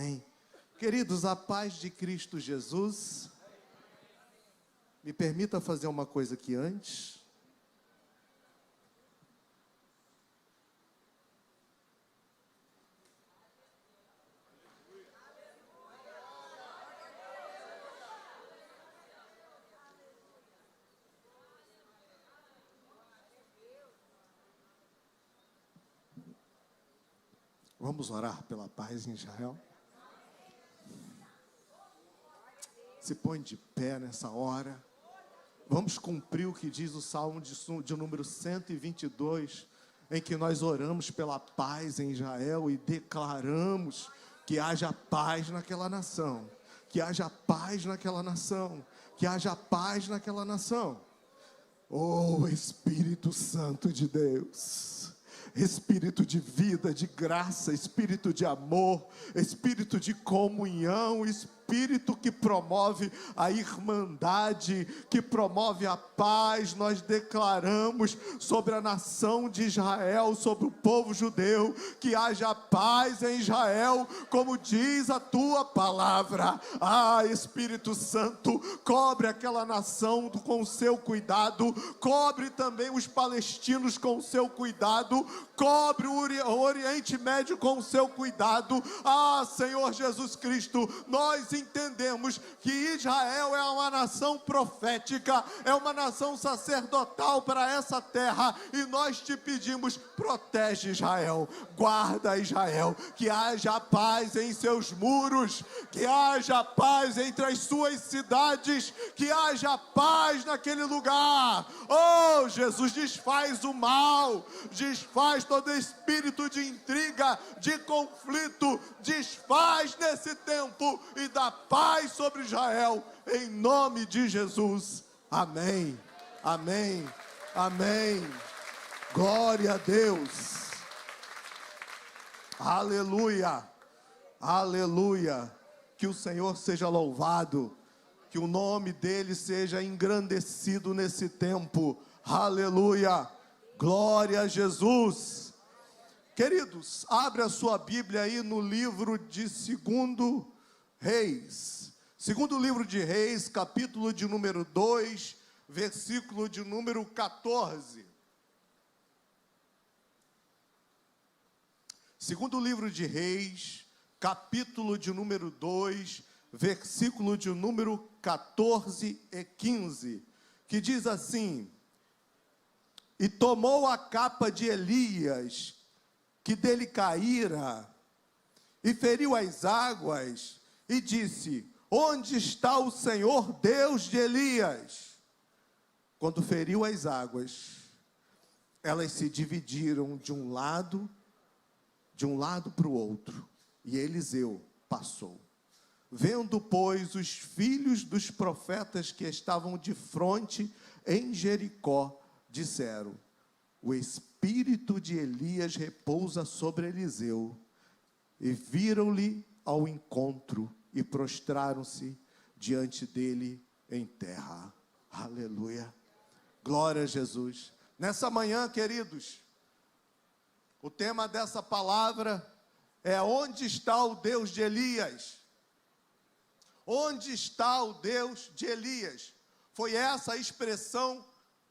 Amém. Queridos, a paz de Cristo Jesus. Me permita fazer uma coisa aqui antes. Vamos orar pela paz em Israel? Se põe de pé nessa hora. Vamos cumprir o que diz o Salmo de número 122, em que nós oramos pela paz em Israel e declaramos que haja paz naquela nação, que haja paz naquela nação, que haja paz naquela nação. Oh, Espírito Santo de Deus, Espírito de vida, de graça, Espírito de amor, Espírito de comunhão, Espírito que promove a irmandade, que promove a paz, nós declaramos sobre a nação de Israel, sobre o povo judeu, que haja paz em Israel, como diz a tua palavra. Ah, Espírito Santo, cobre aquela nação com o seu cuidado, cobre também os palestinos com o seu cuidado, cobre o Oriente Médio com o seu cuidado. Ah, Senhor Jesus Cristo, nós entendemos que Israel é uma nação profética, é uma nação sacerdotal para essa terra, e nós te pedimos, protege Israel, guarda Israel, que haja paz em seus muros, que haja paz entre as suas cidades, que haja paz naquele lugar. Oh, Jesus, desfaz o mal, desfaz todo espírito de intriga, de conflito, desfaz nesse tempo e dá paz sobre Israel, em nome de Jesus. Amém, amém, amém. Glória a Deus. Aleluia, aleluia. Que o Senhor seja louvado, que o nome dele seja engrandecido nesse tempo. Aleluia, glória a Jesus. Queridos, abre a sua Bíblia aí no livro de 2 Reis. Segundo livro de Reis, capítulo de número 2, versículo de número 14. Segundo livro de Reis, capítulo de número 2, versículo de número 14 e 15, que diz assim: e tomou a capa de Elias, que dele caíra, e feriu as águas, e disse: onde está o Senhor Deus de Elias? Quando feriu as águas, elas se dividiram de um lado para o outro, e Eliseu passou. Vendo, pois, os filhos dos profetas que estavam de fronte em Jericó, disseram: o espírito de Elias repousa sobre Eliseu. E viram-lhe ao encontro e prostraram-se diante dele em terra. Aleluia. Glória a Jesus. Nessa manhã, queridos, o tema dessa palavra é: onde está o Deus de Elias? Onde está o Deus de Elias? Foi essa a expressão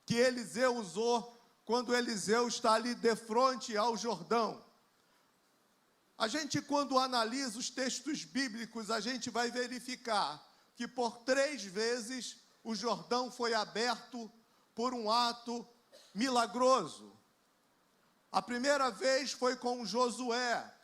que Eliseu usou quando Eliseu está ali de frente ao Jordão. A gente, quando analisa os textos bíblicos, a gente vai verificar que por 3 vezes o Jordão foi aberto por um ato milagroso. A primeira vez foi com Josué,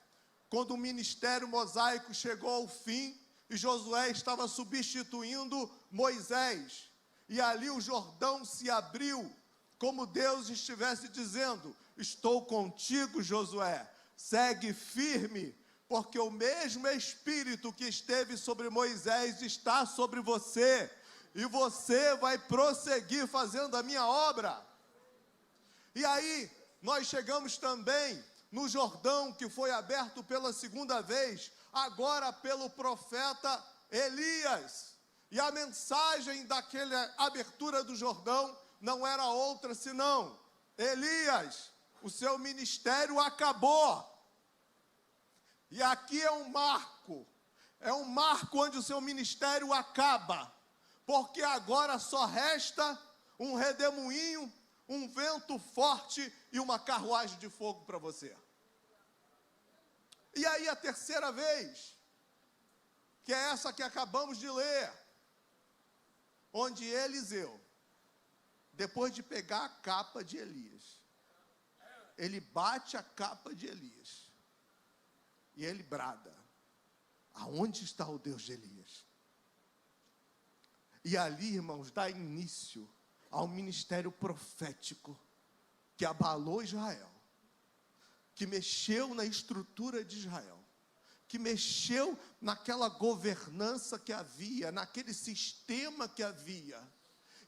quando o ministério mosaico chegou ao fim e Josué estava substituindo Moisés. E ali o Jordão se abriu, como Deus estivesse dizendo: estou contigo, Josué, segue firme, porque o mesmo Espírito que esteve sobre Moisés está sobre você, e você vai prosseguir fazendo a minha obra. E aí, nós chegamos também no Jordão, que foi aberto pela segunda vez, agora pelo profeta Elias. E a mensagem daquela abertura do Jordão não era outra senão: Elias, o seu ministério acabou. E aqui é um marco É um marco onde o seu ministério acaba, porque agora só resta um redemoinho, um vento forte e uma carruagem de fogo para você. E aí a terceira vez, que é essa que acabamos de ler, onde Eliseu, depois de pegar a capa de Elias, ele bate a capa de Elias, e ele brada: aonde está o Deus de Elias? E ali, irmãos, dá início ao ministério profético que abalou Israel, que mexeu na estrutura de Israel, que mexeu naquela governança que havia, naquele sistema que havia.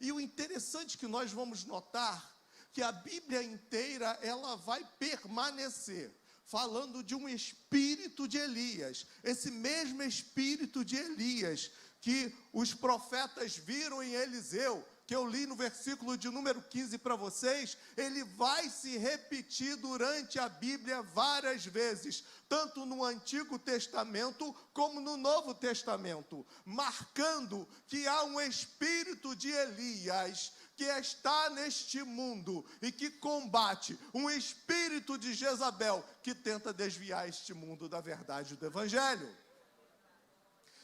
E o interessante que nós vamos notar, que a Bíblia inteira, ela vai permanecer falando de um espírito de Elias, esse mesmo espírito de Elias, que os profetas viram em Eliseu, que eu li no versículo de número 15 para vocês, ele vai se repetir durante a Bíblia várias vezes, tanto no Antigo Testamento como no Novo Testamento, marcando que há um espírito de Elias que está neste mundo e que combate um espírito de Jezabel que tenta desviar este mundo da verdade do Evangelho.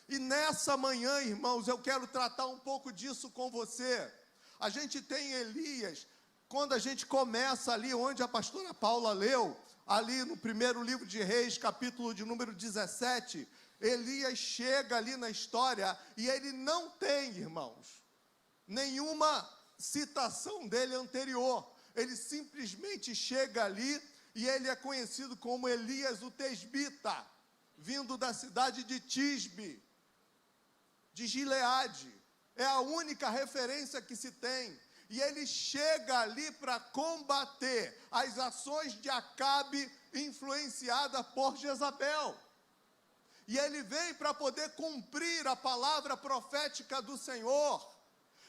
E nessa manhã, irmãos, eu quero tratar um pouco disso com você. A gente tem Elias, quando a gente começa ali onde a pastora Paula leu, ali no primeiro livro de Reis, capítulo de número 17, Elias chega ali na história e ele não tem, irmãos, nenhuma citação dele anterior. Ele simplesmente chega ali e ele é conhecido como Elias o Tesbita, vindo da cidade de Tisbe, de Gileade. É a única referência que se tem. E ele chega ali para combater as ações de Acabe, influenciada por Jezabel. E ele vem para poder cumprir a palavra profética do Senhor.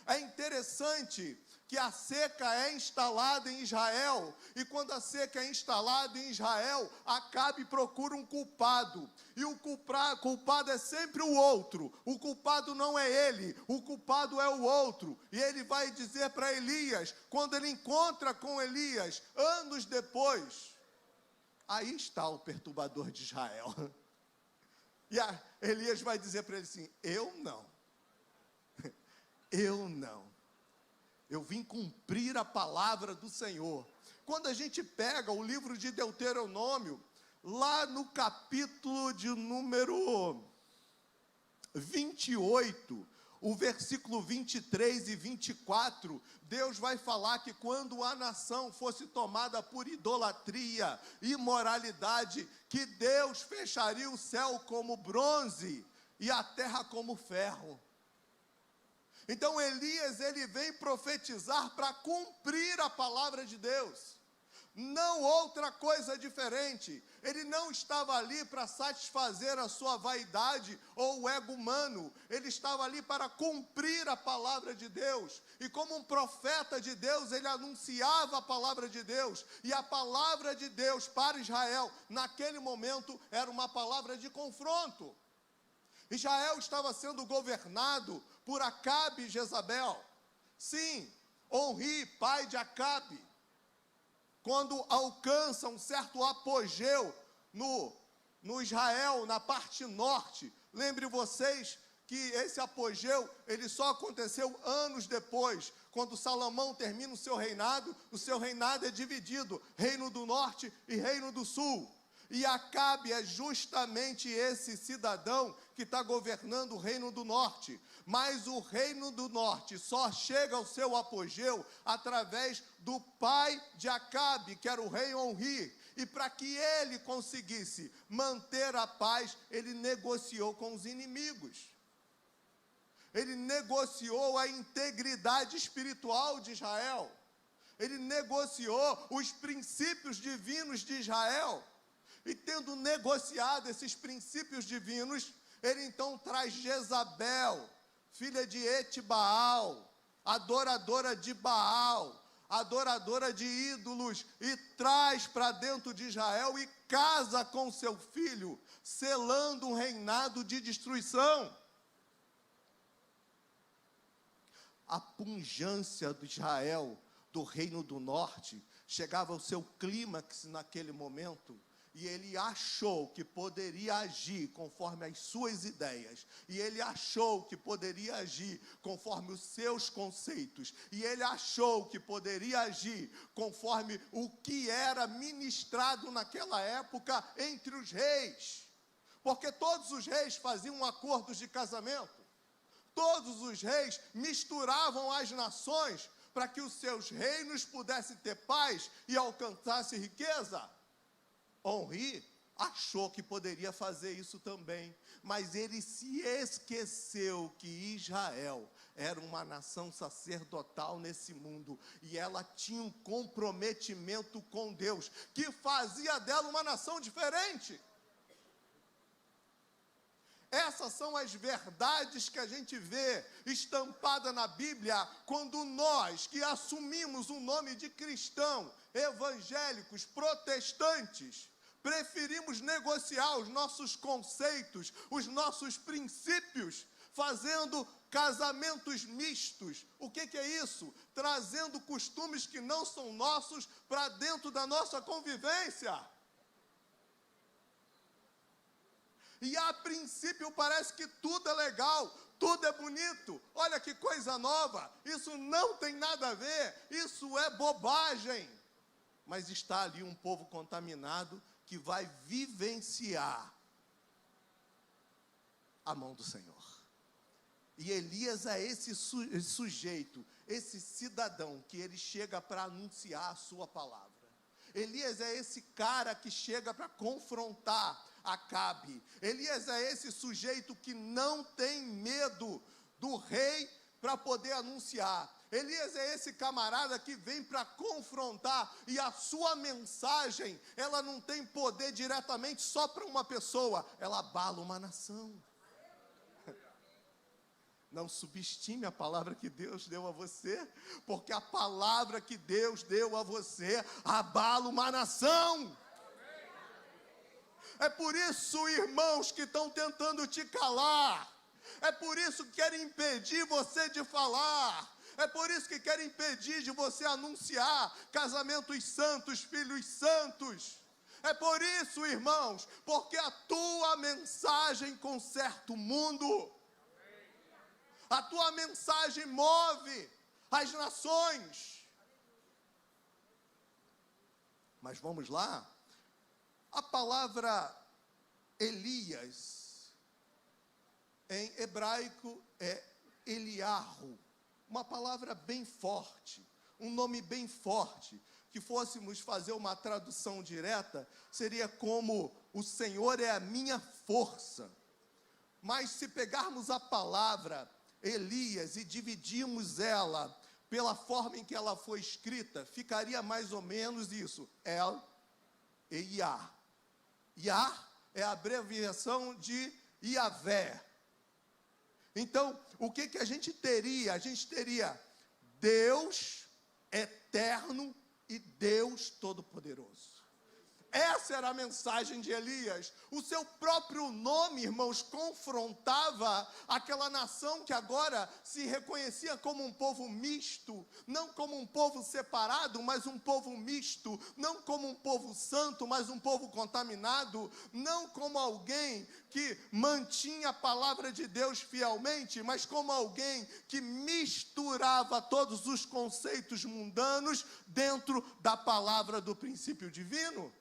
É interessante que a seca é instalada em Israel, e quando a seca é instalada em Israel, Acabe procura um culpado, e o culpado é sempre o outro. O culpado não é ele, o culpado é o outro. E ele vai dizer para Elias, quando ele encontra com Elias, anos depois: aí está o perturbador de Israel. E Elias vai dizer para ele assim: eu não. Eu não. Eu vim cumprir a palavra do Senhor. Quando a gente pega o livro de Deuteronômio, lá no capítulo de número 28, o versículo 23 e 24, Deus vai falar que quando a nação fosse tomada por idolatria, imoralidade, que Deus fecharia o céu como bronze e a terra como ferro. Então Elias, ele vem profetizar para cumprir a palavra de Deus, não outra coisa diferente. Ele não estava ali para satisfazer a sua vaidade ou o ego humano, ele estava ali para cumprir a palavra de Deus, e como um profeta de Deus, ele anunciava a palavra de Deus, e a palavra de Deus para Israel, naquele momento, era uma palavra de confronto. Israel estava sendo governado por Acabe e Jezabel. Sim, Onri, pai de Acabe, quando alcança um certo apogeu no Israel, na parte norte, lembre vocês que esse apogeu, ele só aconteceu anos depois, quando Salomão termina o seu reinado é dividido, reino do norte e reino do sul. E Acabe é justamente esse cidadão que está governando o reino do norte. Mas o reino do norte só chega ao seu apogeu através do pai de Acabe, que era o rei Onri. E para que ele conseguisse manter a paz, ele negociou com os inimigos. Ele negociou a integridade espiritual de Israel. Ele negociou os princípios divinos de Israel. E tendo negociado esses princípios divinos, ele então traz Jezabel, filha de Etibaal, adoradora de Baal, adoradora de ídolos, e traz para dentro de Israel e casa com seu filho, selando um reinado de destruição. A pungência de Israel, do reino do norte, chegava ao seu clímax naquele momento, e ele achou que poderia agir conforme as suas ideias, e ele achou que poderia agir conforme os seus conceitos, e ele achou que poderia agir conforme o que era ministrado naquela época entre os reis, porque todos os reis faziam acordos de casamento, todos os reis misturavam as nações para que os seus reinos pudessem ter paz e alcançassem riqueza. Henri achou que poderia fazer isso também, mas ele se esqueceu que Israel era uma nação sacerdotal nesse mundo, e ela tinha um comprometimento com Deus, que fazia dela uma nação diferente. Essas são as verdades que a gente vê estampada na Bíblia, quando nós que assumimos o nome de cristão, evangélicos, protestantes, preferimos negociar os nossos conceitos, os nossos princípios, fazendo casamentos mistos. O que é isso? Trazendo costumes que não são nossos para dentro da nossa convivência. E a princípio parece que tudo é legal, tudo é bonito, olha que coisa nova, isso não tem nada a ver, isso é bobagem. Mas está ali um povo contaminado que vai vivenciar a mão do Senhor. E Elias é esse sujeito, esse cidadão que ele chega para anunciar a sua palavra. Elias é esse cara que chega para confrontar Acabe. Elias é esse sujeito que não tem medo do rei para poder anunciar. Elias é esse camarada que vem para confrontar, e a sua mensagem, ela não tem poder diretamente só para uma pessoa, ela abala uma nação. Não subestime a palavra que Deus deu a você, porque a palavra que Deus deu a você abala uma nação. É por isso, irmãos, que estão tentando te calar. É por isso que querem impedir você de falar. É por isso que querem impedir de você anunciar casamentos santos, filhos santos. É por isso, irmãos, porque a tua mensagem conserta o mundo. A tua mensagem move as nações. Mas vamos lá. A palavra Elias, em hebraico, é Eliarro. Uma palavra bem forte, um nome bem forte. Que fôssemos fazer uma tradução direta, seria como: o Senhor é a minha força. Mas se pegarmos a palavra Elias e dividirmos ela pela forma em que ela foi escrita, ficaria mais ou menos isso: El e Iá. Iá é a abreviação de Iavé. Então, o que a gente teria? A gente teria Deus eterno e Deus todo-poderoso. Essa era a mensagem de Elias. O seu próprio nome, irmãos, confrontava aquela nação que agora se reconhecia como um povo misto, não como um povo separado, mas um povo misto, não como um povo santo, mas um povo contaminado, não como alguém que mantinha a palavra de Deus fielmente, mas como alguém que misturava todos os conceitos mundanos dentro da palavra do princípio divino.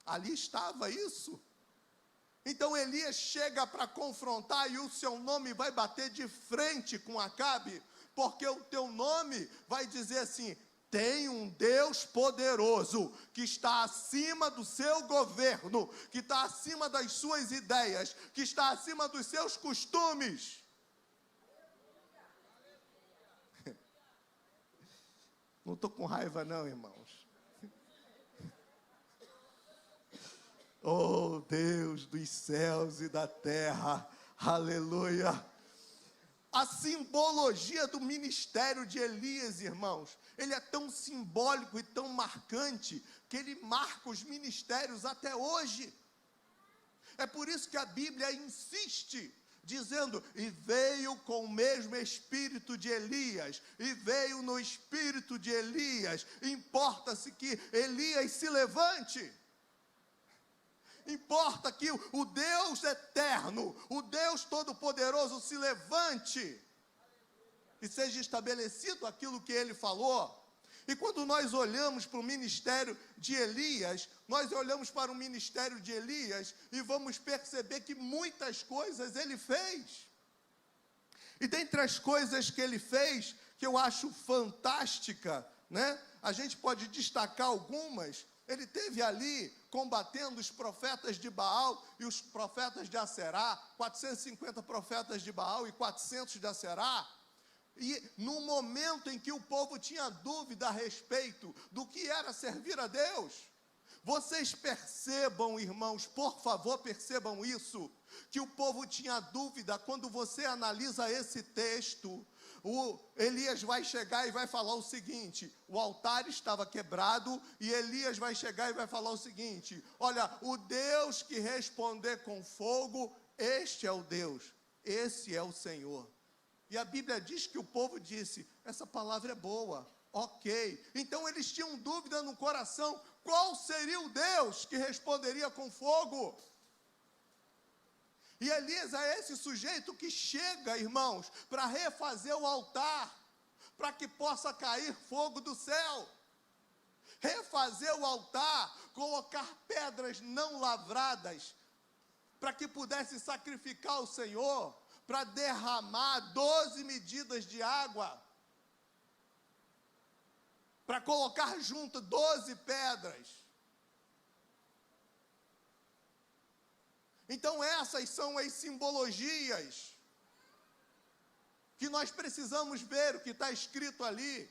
Ali estava isso. Então Elias chega para confrontar, e o seu nome vai bater de frente com Acabe, porque o teu nome vai dizer assim: tem um Deus poderoso, que está acima do seu governo, que está acima das suas ideias, que está acima dos seus costumes. Não estou com raiva não, irmãos. Oh, Deus dos céus e da terra, aleluia. A simbologia do ministério de Elias, irmãos, ele é tão simbólico e tão marcante, que ele marca os ministérios até hoje. É por isso que a Bíblia insiste, dizendo, e veio com o mesmo espírito de Elias, e veio no espírito de Elias. Importa-se que Elias se levante. Importa que o Deus eterno, o Deus todo-poderoso se levante e seja estabelecido aquilo que ele falou. E quando nós olhamos para o ministério de Elias, nós olhamos para o ministério de Elias e vamos perceber que muitas coisas ele fez. E dentre as coisas que ele fez, que eu acho fantástica, né? A gente pode destacar algumas. Ele teve ali combatendo os profetas de Baal e os profetas de Aserá, 450 profetas de Baal e 400 de Aserá. E no momento em que o povo tinha dúvida a respeito do que era servir a Deus, vocês percebam, irmãos, por favor, percebam isso, que o povo tinha dúvida. Quando você analisa esse texto, o Elias vai chegar e vai falar o seguinte: o altar estava quebrado, e Elias vai chegar e vai falar o seguinte: olha, o Deus que responder com fogo, este é o Deus, esse é o Senhor. E a Bíblia diz que o povo disse, essa palavra é boa, ok. Então eles tinham dúvida no coração, qual seria o Deus que responderia com fogo? E Elias é esse sujeito que chega, irmãos, para refazer o altar, para que possa cair fogo do céu. Refazer o altar, colocar pedras não lavradas, para que pudesse sacrificar ao Senhor, para derramar 12 medidas de água, para colocar junto 12 pedras. Então essas são as simbologias que nós precisamos ver, o que está escrito ali.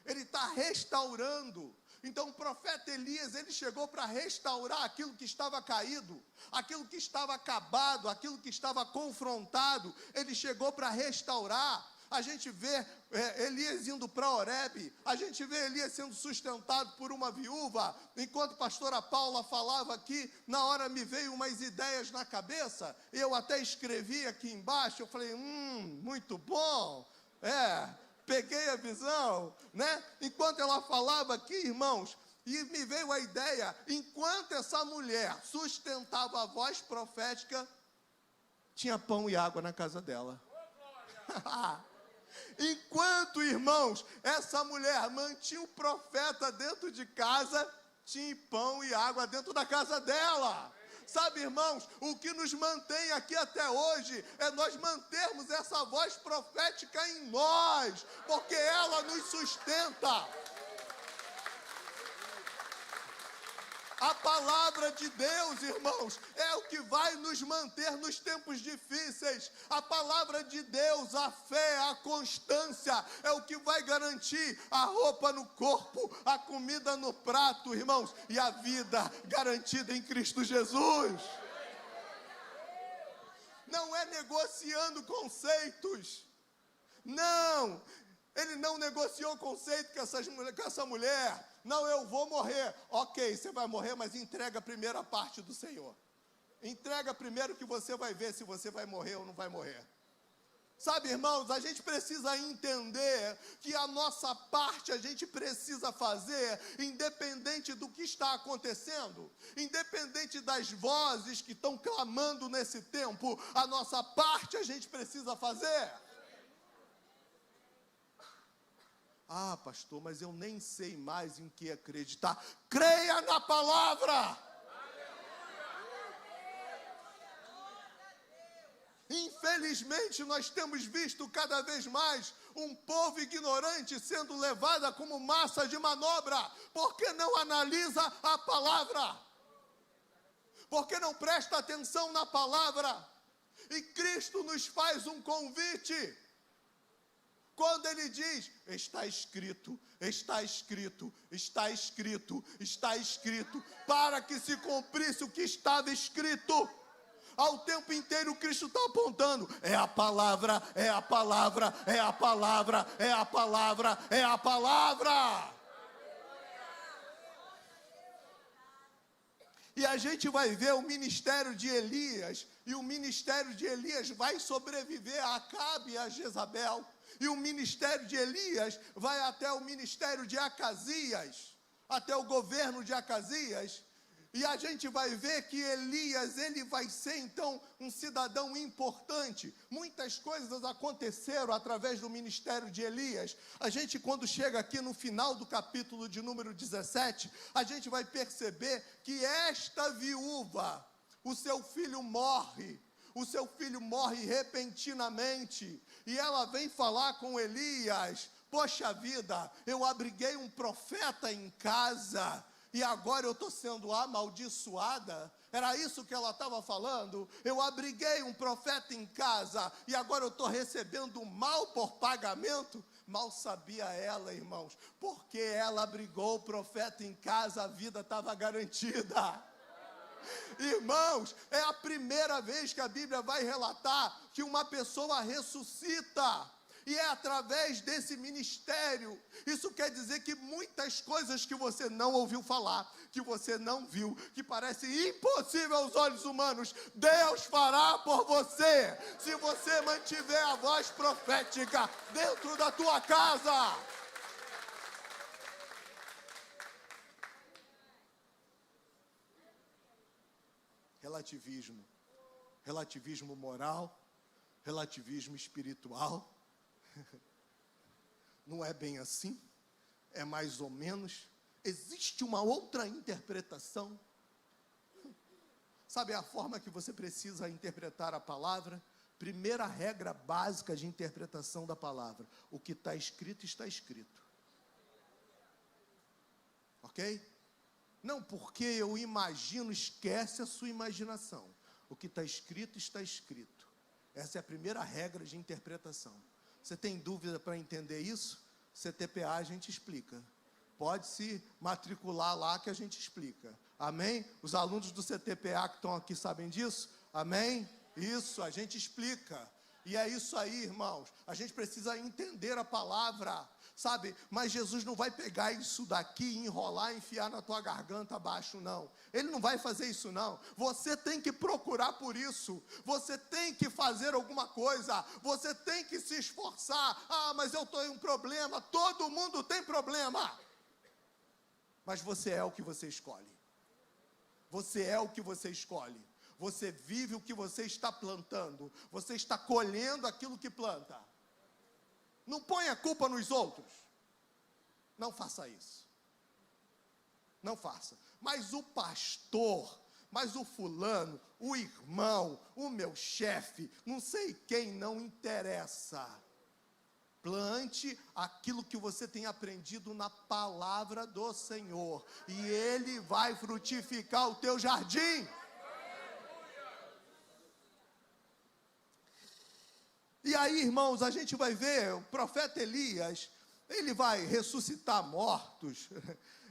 Ele está restaurando. Então o profeta Elias, ele chegou para restaurar aquilo que estava caído, aquilo que estava acabado, aquilo que estava confrontado. Ele chegou para restaurar. A gente vê Elias indo para Horebe, a gente vê Elias sendo sustentado por uma viúva. Enquanto a pastora Paula falava aqui, na hora me veio umas ideias na cabeça, eu até escrevi aqui embaixo, eu falei, muito bom, peguei a visão, né? Enquanto ela falava aqui, irmãos, e me veio a ideia, enquanto essa mulher sustentava a voz profética, tinha pão e água na casa dela. Enquanto, irmãos, essa mulher mantinha o profeta dentro de casa, tinha pão e água dentro da casa dela. Sabe, irmãos, o que nos mantém aqui até hoje é nós mantermos essa voz profética em nós, porque ela nos sustenta. A palavra de Deus, irmãos, é o que vai nos manter nos tempos difíceis. A palavra de Deus, a fé, a constância, é o que vai garantir a roupa no corpo, a comida no prato, irmãos, e a vida garantida em Cristo Jesus. Não é negociando conceitos. Não, ele não negociou conceito com essa mulher. Não, eu vou morrer. Ok, você vai morrer, mas entrega a primeira parte do Senhor. Entrega primeiro que você vai ver se você vai morrer ou não vai morrer. Sabe, irmãos, a gente precisa entender que a nossa parte a gente precisa fazer, independente do que está acontecendo, independente das vozes que estão clamando nesse tempo, a nossa parte a gente precisa fazer. Ah, pastor, mas eu nem sei mais em que acreditar. Creia na palavra. Infelizmente, nós temos visto cada vez mais um povo ignorante sendo levado como massa de manobra, porque não analisa a palavra, porque não presta atenção na palavra. E Cristo nos faz um convite. Quando ele diz, está escrito, está escrito, está escrito, está escrito, para que se cumprisse o que estava escrito. Ao tempo inteiro Cristo está apontando, é a palavra, é a palavra, é a palavra, é a palavra, é a palavra. E a gente vai ver o ministério de Elias, e o ministério de Elias vai sobreviver a Acabe e a Jezabel, e o ministério de Elias vai até o ministério de Acasias, até o governo de Acasias, e a gente vai ver que Elias, ele vai ser então um cidadão importante. Muitas coisas aconteceram através do ministério de Elias. A gente, quando chega aqui no final do capítulo de número 17, a gente vai perceber que esta viúva, o seu filho morre repentinamente, e ela vem falar com Elias: poxa vida, eu abriguei um profeta em casa, e agora eu estou sendo amaldiçoada. Era isso que ela estava falando? Eu abriguei um profeta em casa, e agora eu estou recebendo mal por pagamento? Mal sabia ela, irmãos, porque ela abrigou o profeta em casa, a vida estava garantida. Irmãos, é a primeira vez que a Bíblia vai relatar que uma pessoa ressuscita, e é através desse ministério. Isso quer dizer que muitas coisas que você não ouviu falar, que você não viu, que parece impossível aos olhos humanos, Deus fará por você, se você mantiver a voz profética dentro da tua casa. Relativismo moral, relativismo espiritual. Não é bem assim, é mais ou menos. Existe uma outra interpretação. Sabe a forma que você precisa interpretar a palavra? Primeira regra básica de interpretação da palavra: o que está escrito, está escrito. Ok? Não porque eu imagino, esquece a sua imaginação. O que está escrito, está escrito. Essa é a primeira regra de interpretação. Você tem dúvida para entender isso? CTPA a gente explica. Pode se matricular lá que a gente explica. Amém? Os alunos do CTPA que estão aqui sabem disso? Amém? Isso, a gente explica. E é isso aí, irmãos. A gente precisa entender a palavra, sabe? Mas Jesus não vai pegar isso daqui, enrolar, enfiar na tua garganta abaixo, não. Ele não vai fazer isso, não. Você tem que procurar por isso. Você tem que fazer alguma coisa. Você tem que se esforçar. Ah, mas eu estou em um problema. Todo mundo tem problema. Mas você é o que você escolhe. Você é o que você escolhe. Você vive o que você está plantando. Você está colhendo aquilo que planta. Não ponha a culpa nos outros. Não faça isso. Não faça. Mas o pastor, mas o fulano, o irmão, o meu chefe, não sei quem, não interessa. Plante aquilo que você tem aprendido na palavra do Senhor, e Ele vai frutificar o teu jardim. E aí, irmãos, a gente vai ver o profeta Elias, ele vai ressuscitar mortos,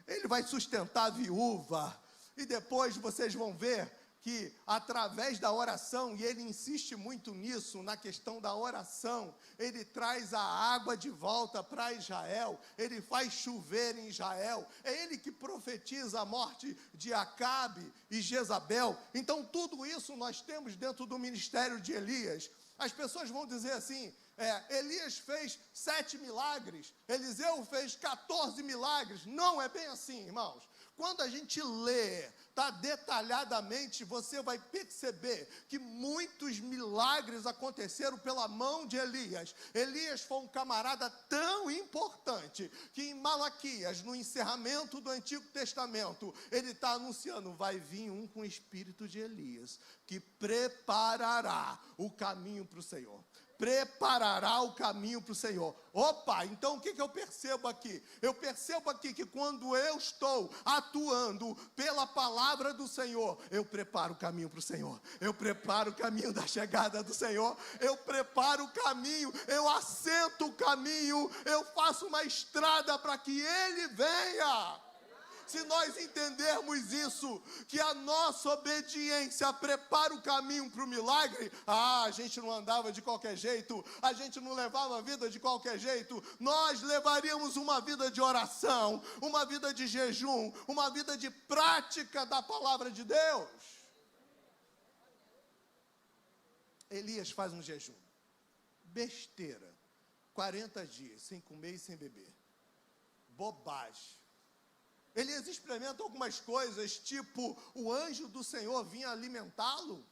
ele vai sustentar a viúva, e depois vocês vão ver que através da oração, e ele insiste muito nisso, na questão da oração, ele traz a água de volta para Israel, ele faz chover em Israel, é ele que profetiza a morte de Acabe e Jezabel. Então tudo isso nós temos dentro do ministério de Elias. As pessoas vão dizer assim: Elias fez 7 milagres, Eliseu fez 14 milagres. Não é bem assim, irmãos. Quando a gente lê, detalhadamente, você vai perceber que muitos milagres aconteceram pela mão de Elias. Elias foi um camarada tão importante, que em Malaquias, no encerramento do Antigo Testamento, ele está anunciando: vai vir um com o espírito de Elias, que preparará o caminho para o Senhor. Preparará o caminho para o Senhor. Opa, então o que eu percebo aqui? Eu percebo aqui que quando eu estou atuando pela palavra do Senhor, eu preparo o caminho para o Senhor. Eu preparo o caminho da chegada do Senhor. Eu preparo o caminho, eu assento o caminho, eu faço uma estrada para que Ele venha. Se nós entendermos isso, que a nossa obediência prepara o caminho para o milagre, a gente não andava de qualquer jeito, a gente não levava a vida de qualquer jeito, nós levaríamos uma vida de oração, uma vida de jejum, uma vida de prática da palavra de Deus. Elias faz um jejum, besteira, 40 dias, sem comer e sem beber, bobagem. Elias experimenta algumas coisas, tipo, o anjo do Senhor vinha alimentá-lo,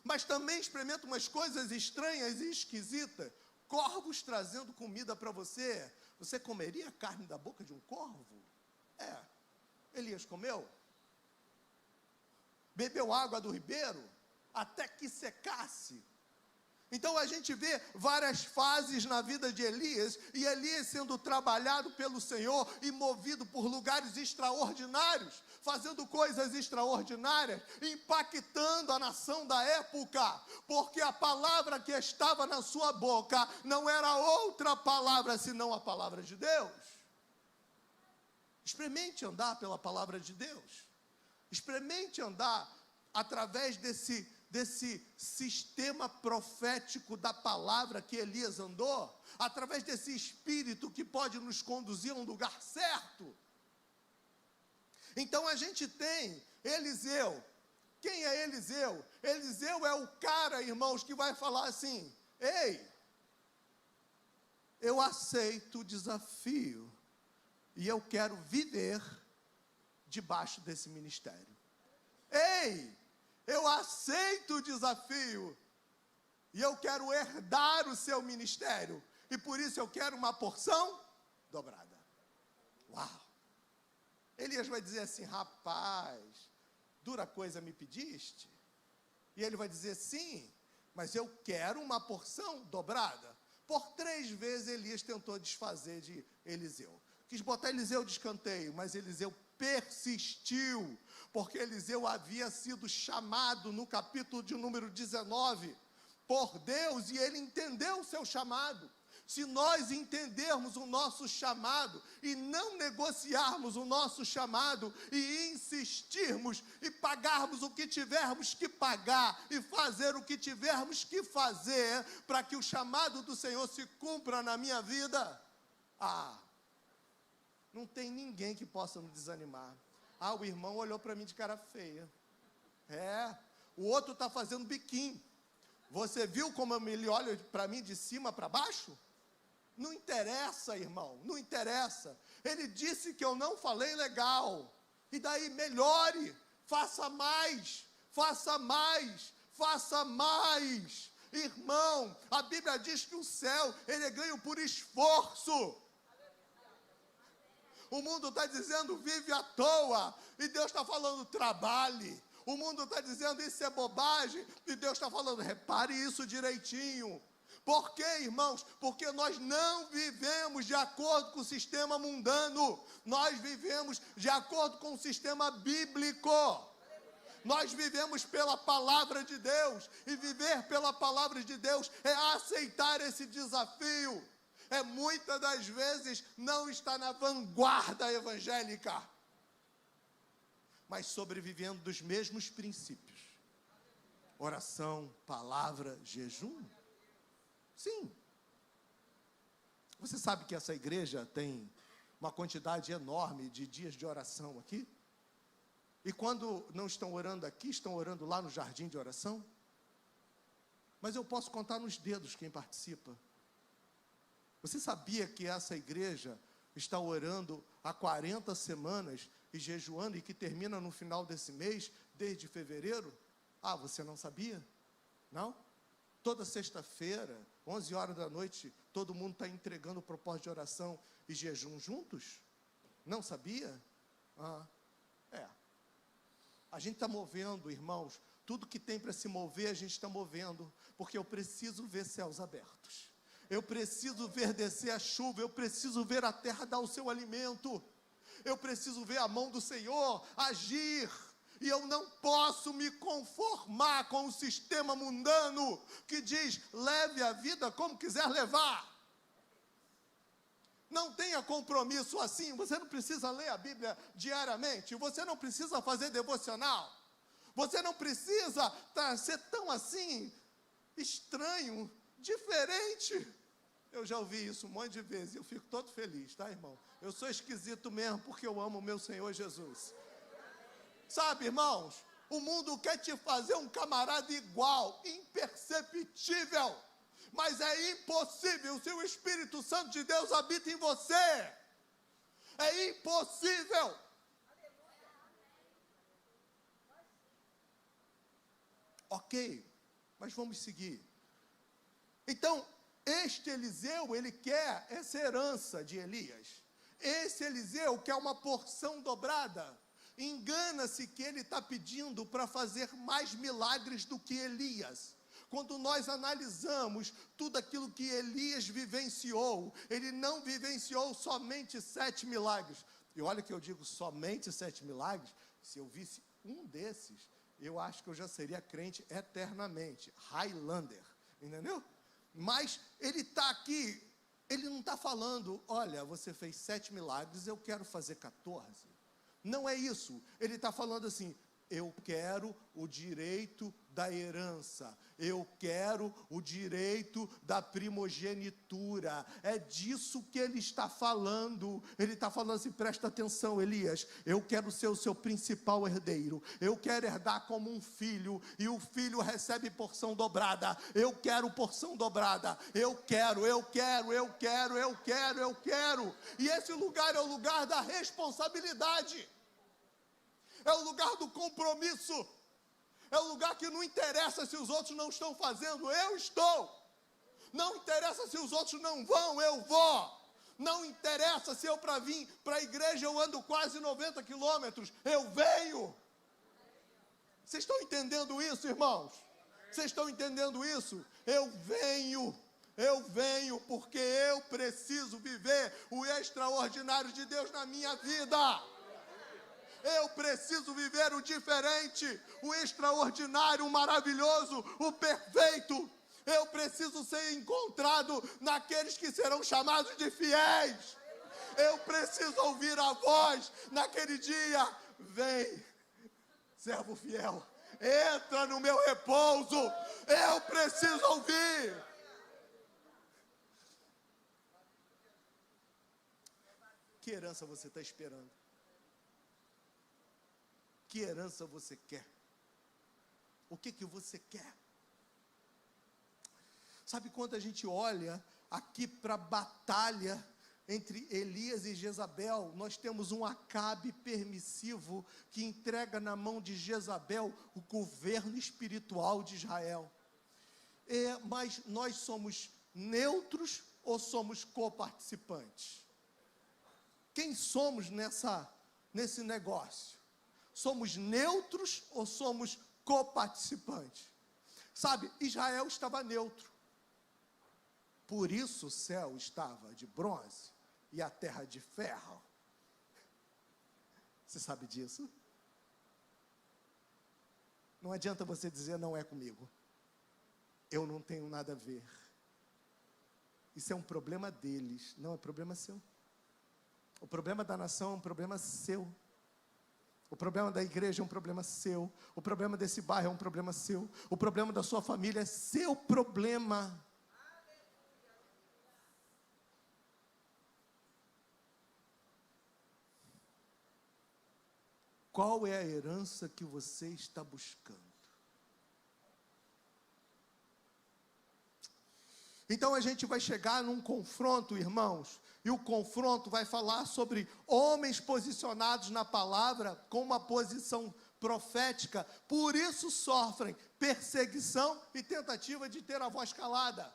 mas também experimenta umas coisas estranhas e esquisitas, corvos trazendo comida para você. Você comeria a carne da boca de um corvo? Elias comeu, bebeu água do ribeiro, até que secasse. Então a gente vê várias fases na vida de Elias, e Elias sendo trabalhado pelo Senhor e movido por lugares extraordinários, fazendo coisas extraordinárias, impactando a nação da época, porque a palavra que estava na sua boca não era outra palavra senão a palavra de Deus. Experimente andar pela palavra de Deus, experimente andar através desse sistema profético da palavra que Elias andou, através desse espírito que pode nos conduzir a um lugar certo. Então a gente tem Eliseu. Quem é Eliseu? Eliseu é o cara, irmãos, que vai falar assim: ei, eu aceito o desafio e eu quero viver debaixo desse ministério. Ei, eu aceito o desafio e eu quero herdar o seu ministério, e por isso eu quero uma porção dobrada. Uau! Elias vai dizer assim: rapaz, dura coisa me pediste? E ele vai dizer: sim, mas eu quero uma porção dobrada. Por 3 vezes Elias tentou desfazer de Eliseu, quis botar Eliseu de escanteio, mas Eliseu persistiu, porque Eliseu havia sido chamado no capítulo de número 19 por Deus, e ele entendeu o seu chamado. Se nós entendermos o nosso chamado e não negociarmos o nosso chamado e insistirmos e pagarmos o que tivermos que pagar e fazer o que tivermos que fazer para que o chamado do Senhor se cumpra na minha vida, não tem ninguém que possa nos desanimar. O irmão olhou para mim de cara feia. O outro está fazendo biquinho. Você viu como ele olha para mim de cima para baixo? Não interessa, irmão, não interessa. Ele disse que eu não falei legal. E daí, melhore, faça mais, faça mais, faça mais. Irmão, a Bíblia diz que o céu, ele é ganho por esforço. O mundo está dizendo vive à toa, e Deus está falando trabalhe. O mundo está dizendo isso é bobagem, e Deus está falando repare isso direitinho. Por quê, irmãos? Porque nós não vivemos de acordo com o sistema mundano, nós vivemos de acordo com o sistema bíblico. Nós vivemos pela palavra de Deus, e viver pela palavra de Deus é aceitar esse desafio. Muitas das vezes não está na vanguarda evangélica, mas sobrevivendo dos mesmos princípios: oração, palavra, jejum. Sim. Você sabe que essa igreja tem uma quantidade enorme de dias de oração aqui? E quando não estão orando aqui, estão orando lá no jardim de oração? Mas eu posso contar nos dedos quem participa. Você sabia que essa igreja está orando há 40 semanas e jejuando, e que termina no final desse mês, desde fevereiro? Você não sabia? Não? Toda sexta-feira, 11 horas da noite, todo mundo está entregando o propósito de oração e jejum juntos? Não sabia? A gente está movendo, irmãos, tudo que tem para se mover, a gente está movendo, porque eu preciso ver céus abertos. Eu preciso ver descer a chuva, eu preciso ver a terra dar o seu alimento, eu preciso ver a mão do Senhor agir, e eu não posso me conformar com o sistema mundano, que diz, leve a vida como quiser levar. Não tenha compromisso assim. Você não precisa ler a Bíblia diariamente. Você não precisa fazer devocional. Você não precisa ser tão assim, estranho, diferente. Eu já ouvi isso um monte de vezes. Eu fico todo feliz, tá, irmão? Eu sou esquisito mesmo porque eu amo o meu Senhor Jesus. Sabe, irmãos? O mundo quer te fazer um camarada igual, imperceptível. Mas é impossível se o Espírito Santo de Deus habita em você. É impossível. Ok, mas vamos seguir. Então, este Eliseu, ele quer essa herança de Elias. Esse Eliseu quer uma porção dobrada. Engana-se que ele está pedindo para fazer mais milagres do que Elias. Quando nós analisamos tudo aquilo que Elias vivenciou, ele não vivenciou somente 7 milagres. E olha que eu digo somente 7 milagres, se eu visse um desses, eu acho que eu já seria crente eternamente, Highlander, entendeu? Mas ele está aqui, ele não está falando, olha, você fez 7 milagres, eu quero fazer 14. Não é isso. Ele está falando assim, eu quero o direito da herança, eu quero o direito da primogenitura. É disso que ele está falando. Ele está falando assim, presta atenção, Elias, eu quero ser o seu principal herdeiro, eu quero herdar como um filho, e o filho recebe porção dobrada. Eu quero porção dobrada, eu quero. E esse lugar é o lugar da responsabilidade, é o lugar do compromisso, é o lugar que não interessa se os outros não estão fazendo, eu estou. Não interessa se os outros não vão, eu vou. Não interessa se eu para vir para a igreja eu ando quase 90 quilômetros, eu venho. Vocês estão entendendo isso, irmãos? Vocês estão entendendo isso? Eu venho porque eu preciso viver o extraordinário de Deus na minha vida. Eu preciso viver o diferente, o extraordinário, o maravilhoso, o perfeito. Eu preciso ser encontrado naqueles que serão chamados de fiéis. Eu preciso ouvir a voz naquele dia. Vem, servo fiel, entra no meu repouso. Eu preciso ouvir. Que herança você está esperando? Que herança você quer? O que você quer? Sabe, quando a gente olha aqui para a batalha entre Elias e Jezabel, nós temos um Acabe permissivo que entrega na mão de Jezabel o governo espiritual de Israel. Mas nós somos neutros ou somos coparticipantes? Quem somos nesse negócio? Somos neutros ou somos coparticipantes? Sabe, Israel estava neutro. Por isso o céu estava de bronze e a terra de ferro. Você sabe disso? Não adianta você dizer não é comigo. Eu não tenho nada a ver. Isso é um problema deles, não é problema seu. O problema da nação é um problema seu. O problema da igreja é um problema seu. O problema desse bairro é um problema seu. O problema da sua família é seu problema. Qual é a herança que você está buscando? Então a gente vai chegar num confronto, irmãos, e o confronto vai falar sobre homens posicionados na palavra com uma posição profética, por isso sofrem perseguição e tentativa de ter a voz calada.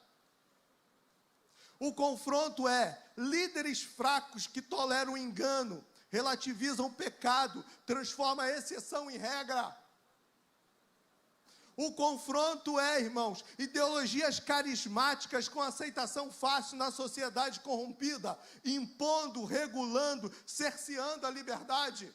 O confronto é líderes fracos que toleram o engano, relativizam o pecado, transformam a exceção em regra. O confronto é, irmãos, ideologias carismáticas com aceitação fácil na sociedade corrompida, impondo, regulando, cerceando a liberdade.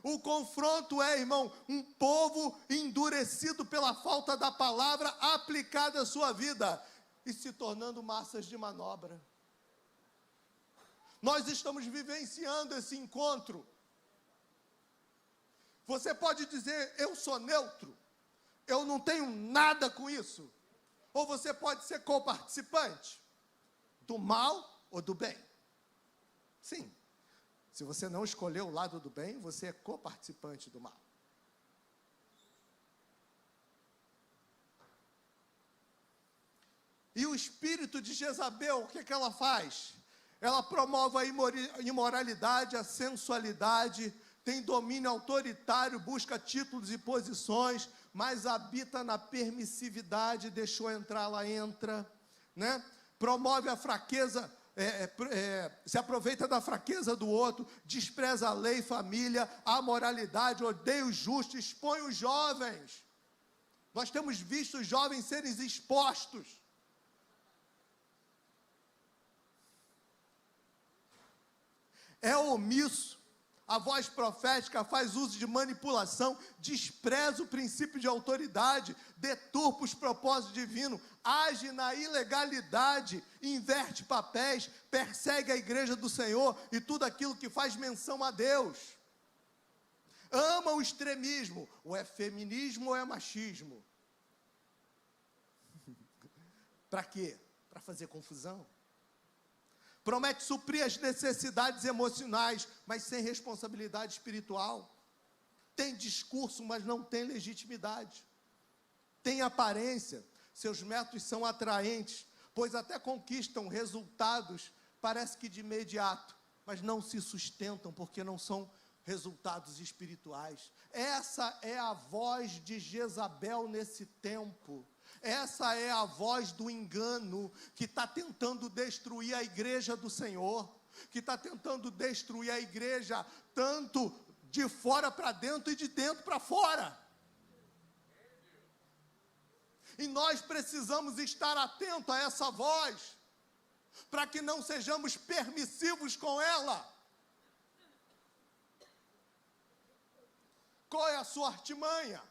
O confronto é, irmão, um povo endurecido pela falta da palavra aplicada à sua vida e se tornando massas de manobra. Nós estamos vivenciando esse encontro. Você pode dizer, eu sou neutro, eu não tenho nada com isso. Ou você pode ser coparticipante do mal ou do bem. Sim, se você não escolher o lado do bem, você é coparticipante do mal. E o espírito de Jezabel, o que ela faz? Ela promove a imoralidade, a sensualidade, tem domínio autoritário, busca títulos e posições, mas habita na permissividade, deixou entrar, ela entra, né? Promove a fraqueza, se aproveita da fraqueza do outro, despreza a lei, família, a moralidade, odeia os justos, expõe os jovens. Nós temos visto os jovens serem expostos. É omisso, a voz profética faz uso de manipulação, despreza o princípio de autoridade, deturpa os propósitos divinos, age na ilegalidade, inverte papéis, persegue a igreja do Senhor e tudo aquilo que faz menção a Deus. Ama o extremismo, ou é feminismo ou é machismo. Para quê? Para fazer confusão. Promete suprir as necessidades emocionais, mas sem responsabilidade espiritual. Tem discurso, mas não tem legitimidade. Tem aparência, seus métodos são atraentes, pois até conquistam resultados, parece que de imediato, mas não se sustentam porque não são resultados espirituais. Essa é a voz de Jezabel nesse tempo. Essa é a voz do engano que está tentando destruir a igreja do Senhor, que está tentando destruir a igreja tanto de fora para dentro e de dentro para fora. E nós precisamos estar atentos a essa voz, para que não sejamos permissivos com ela. Qual é a sua artimanha?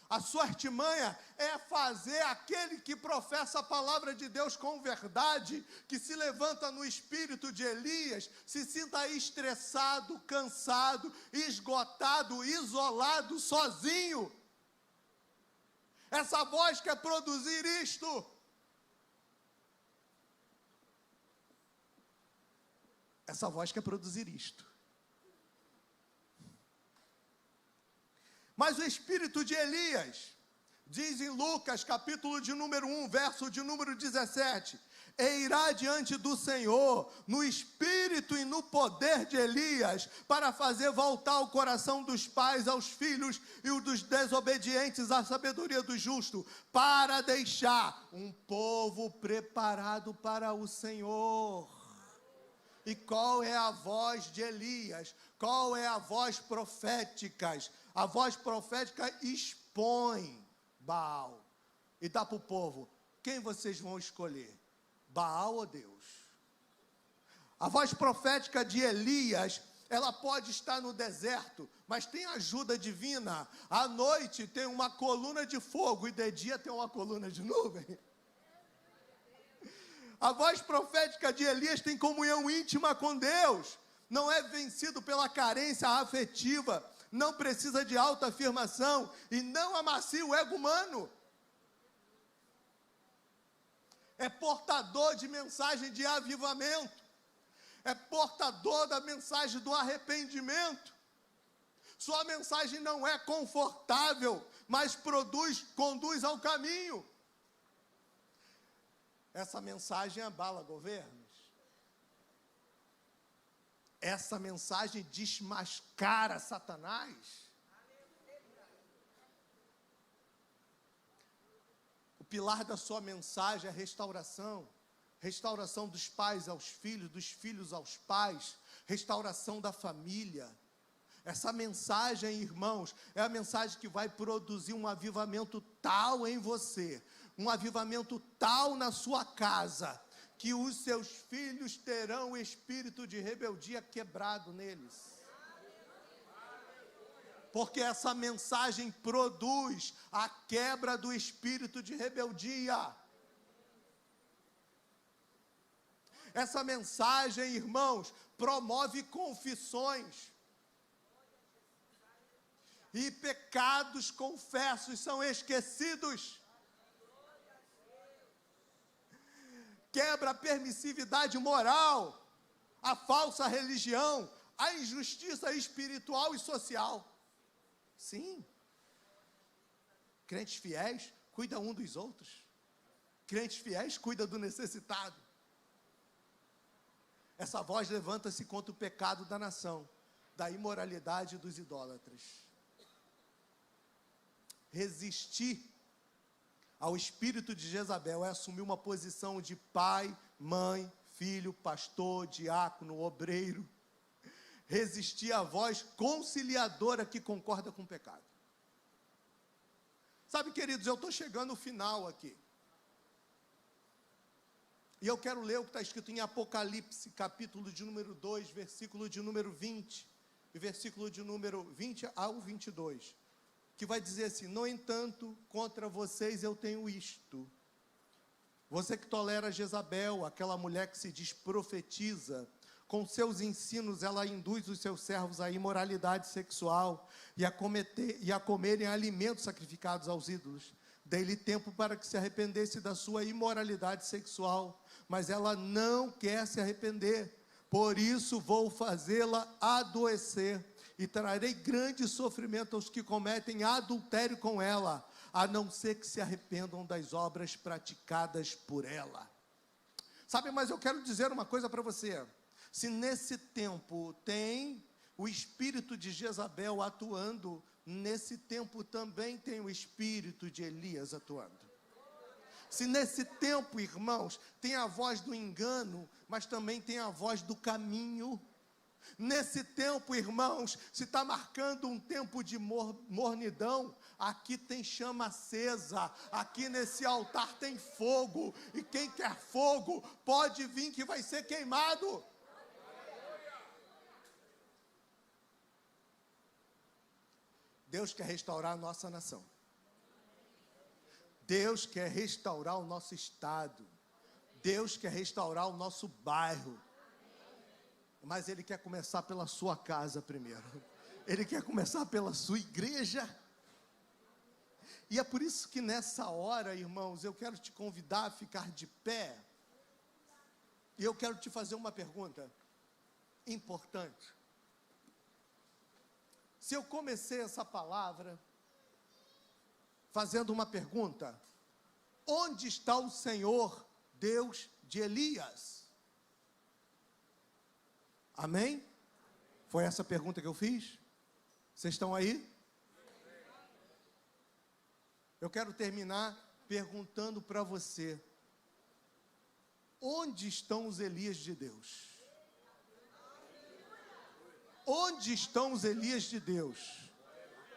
A sua artimanha é fazer aquele que professa a palavra de Deus com verdade, que se levanta no espírito de Elias, se sinta estressado, cansado, esgotado, isolado, sozinho. Essa voz quer produzir isto. Essa voz quer produzir isto. Mas o espírito de Elias, diz em Lucas, capítulo de número 1, verso de número 17, e irá diante do Senhor, no espírito e no poder de Elias, para fazer voltar o coração dos pais aos filhos e o dos desobedientes à sabedoria do justo, para deixar um povo preparado para o Senhor. E qual é a voz de Elias? Qual é a voz profética? A voz profética expõe Baal e dá para o povo: quem vocês vão escolher? Baal ou Deus? A voz profética de Elias, ela pode estar no deserto, mas tem ajuda divina. À noite tem uma coluna de fogo e de dia tem uma coluna de nuvem. A voz profética de Elias tem comunhão íntima com Deus, não é vencido pela carência afetiva, não precisa de autoafirmação e não amacia o ego humano. É portador de mensagem de avivamento, é portador da mensagem do arrependimento. Sua mensagem não é confortável, mas conduz ao caminho. Essa mensagem abala governos. Essa mensagem desmascara Satanás. O pilar da sua mensagem é restauração. Restauração dos pais aos filhos, dos filhos aos pais. Restauração da família. Essa mensagem, irmãos, é a mensagem que vai produzir um avivamento tal em você, um avivamento tal na sua casa, que os seus filhos terão o espírito de rebeldia quebrado neles. Porque essa mensagem produz a quebra do espírito de rebeldia. Essa mensagem, irmãos, promove confissões. E pecados confessos são esquecidos. Quebra a permissividade moral, a falsa religião, a injustiça espiritual e social. Sim. Crentes fiéis cuidam um dos outros. Crentes fiéis cuidam do necessitado. Essa voz levanta-se contra o pecado da nação, da imoralidade dos idólatras. Resistir ao espírito de Jezabel é assumir uma posição de pai, mãe, filho, pastor, diácono, obreiro. Resistir à voz conciliadora que concorda com o pecado. Sabe, queridos, eu estou chegando ao final aqui. E eu quero ler o que está escrito em Apocalipse, capítulo de número 2, versículo de número 20, e versículo de número 20 ao 22, que vai dizer assim: no entanto, contra vocês eu tenho isto. Você que tolera Jezabel, aquela mulher que se diz profetiza, com seus ensinos ela induz os seus servos à imoralidade sexual e a comerem alimentos sacrificados aos ídolos. Dei-lhe tempo para que se arrependesse da sua imoralidade sexual, mas ela não quer se arrepender. Por isso vou fazê-la adoecer e trarei grande sofrimento aos que cometem adultério com ela, a não ser que se arrependam das obras praticadas por ela. Sabe, mas eu quero dizer uma coisa para você. Se nesse tempo tem o espírito de Jezabel atuando, nesse tempo também tem o espírito de Elias atuando. Se nesse tempo, irmãos, tem a voz do engano, mas também tem a voz do caminho. Nesse tempo, irmãos, se está marcando um tempo de mornidão, aqui tem chama acesa, aqui nesse altar tem fogo, e quem quer fogo, pode vir que vai ser queimado. Deus quer restaurar a nossa nação. Deus quer restaurar o nosso estado. Deus quer restaurar o nosso bairro. Mas Ele quer começar pela sua casa primeiro. Ele quer começar pela sua igreja. E é por isso que nessa hora, irmãos, eu quero te convidar a ficar de pé. E eu quero te fazer uma pergunta importante. Se eu comecei essa palavra fazendo uma pergunta: onde está o Senhor, Deus de Elias? Amém? Foi essa pergunta que eu fiz? Vocês estão aí? Eu quero terminar perguntando para você: onde estão os Elias de Deus? Onde estão os Elias de Deus?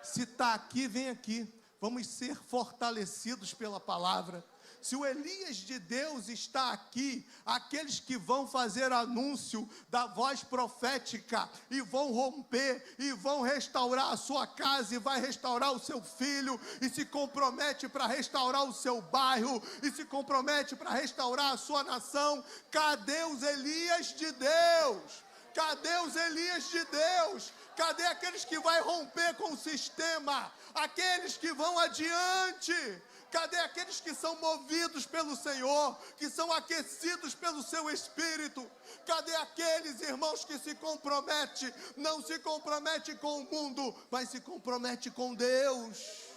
Se está aqui, vem aqui. Vamos ser fortalecidos pela palavra. Se o Elias de Deus está aqui, aqueles que vão fazer anúncio da voz profética e vão romper e vão restaurar a sua casa e vai restaurar o seu filho e se compromete para restaurar o seu bairro e se compromete para restaurar a sua nação. Cadê os Elias de Deus? Cadê os Elias de Deus? Cadê aqueles que vão romper com o sistema? Aqueles que vão adiante? Cadê aqueles que são movidos pelo Senhor, que são aquecidos pelo seu Espírito? Cadê aqueles, irmãos, que se comprometem? Não se compromete com o mundo, mas se compromete com Deus.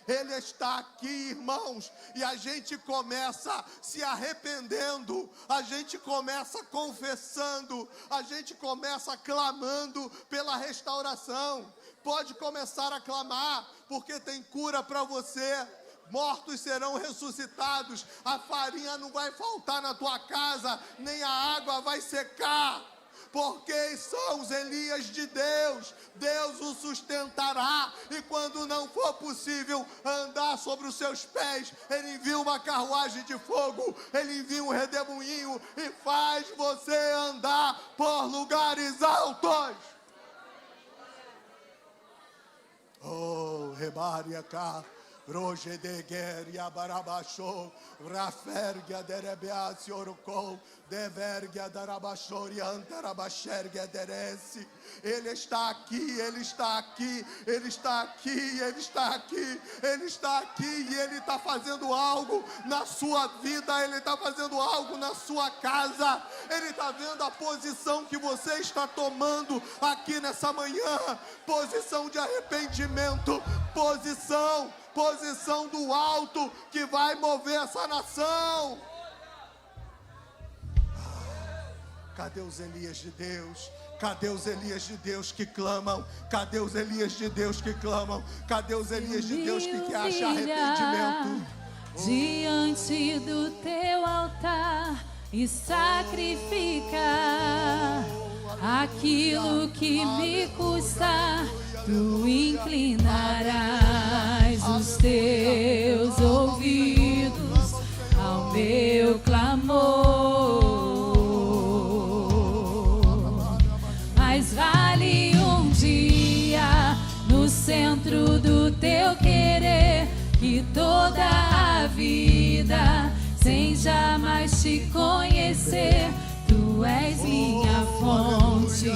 Ele está aqui, irmãos, e a gente começa se arrependendo, a gente começa confessando, a gente começa clamando pela restauração. Pode começar a clamar, porque tem cura para você. Mortos serão ressuscitados, a farinha não vai faltar na tua casa, nem a água vai secar. Porque são os Elias de Deus. Deus o sustentará. E quando não for possível andar sobre os seus pés, Ele envia uma carruagem de fogo, Ele envia um redemoinho e faz você andar por lugares altos. Oh, rebariacá. Roje de Guerra Barabachou, Rafergia Derebeasi Orocou, Devergia Darabachori Antarabaxergia Derece. Ele está aqui, Ele está aqui, Ele está aqui, Ele está aqui, Ele está aqui, e Ele está fazendo algo na sua vida, Ele está fazendo algo na sua casa, Ele está vendo a posição que você está tomando aqui nessa manhã, posição de arrependimento, posição do alto que vai mover essa nação. Cadê os Elias de Deus? Cadê os Elias de Deus que clamam? Cadê os Elias de Deus que clamam? Cadê os Elias de Deus que quer achar arrependimento? Diante do teu altar e sacrificar aquilo que me custa, tu inclinarás os teus ouvidos ao meu clamor. Mas vale um dia no centro do teu querer que toda a vida sem jamais te conhecer. Tu és minha fonte,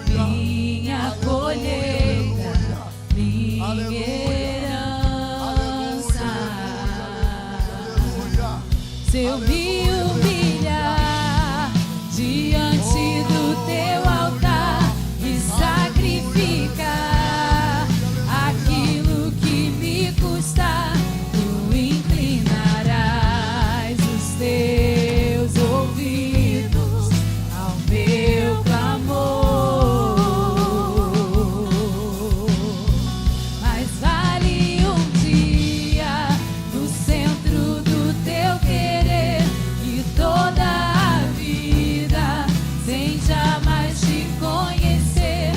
minha colheita, minha herança. Se eu me humilhar diante do teu altar e sacrificar aquilo que me custa, tu inclinarás os teus ouvidos ao meu clamor. Mas vale um dia no centro do teu querer e toda a vida sem jamais te conhecer.